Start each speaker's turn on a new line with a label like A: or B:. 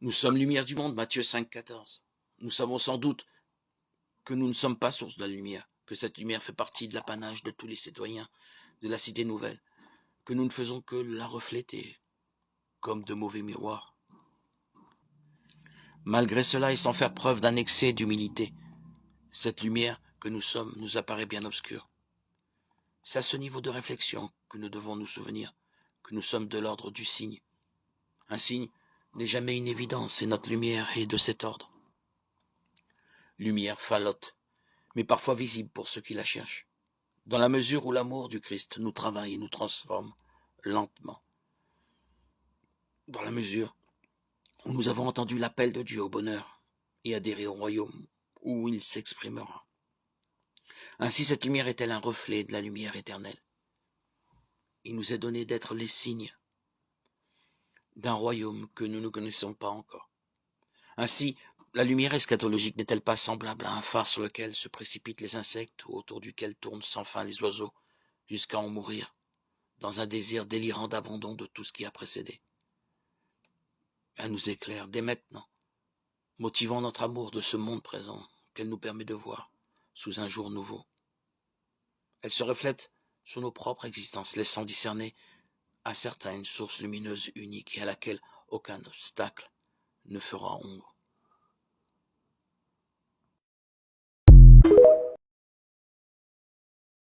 A: Nous sommes lumière du monde, Matthieu 5,14. Nous savons sans doute que nous ne sommes pas source de la lumière, que cette lumière fait partie de l'apanage de tous les citoyens de la cité nouvelle, que nous ne faisons que la refléter, comme de mauvais miroirs. Malgré cela, et sans faire preuve d'un excès d'humilité, cette lumière que nous sommes nous apparaît bien obscure. C'est à ce niveau de réflexion que nous devons nous souvenir que nous sommes de l'ordre du signe. Un signe n'est jamais une évidence et notre lumière est de cet ordre. Lumière falote, mais parfois visible pour ceux qui la cherchent, dans la mesure où l'amour du Christ nous travaille et nous transforme lentement. Dans la mesure où nous avons entendu l'appel de Dieu au bonheur et adhéré au royaume où il s'exprimera. Ainsi cette lumière est-elle un reflet de la lumière éternelle. Il nous est donné d'être les signes d'un royaume que nous ne connaissons pas encore. Ainsi, la lumière eschatologique n'est-elle pas semblable à un phare sur lequel se précipitent les insectes ou autour duquel tournent sans fin les oiseaux, jusqu'à en mourir, dans un désir délirant d'abandon de tout ce qui a précédé. Elle nous éclaire dès maintenant, motivant notre amour de ce monde présent qu'elle nous permet de voir sous un jour nouveau. Elle se reflète sur nos propres existences, laissant discerner à certains une source lumineuse unique et à laquelle aucun obstacle ne fera ombre.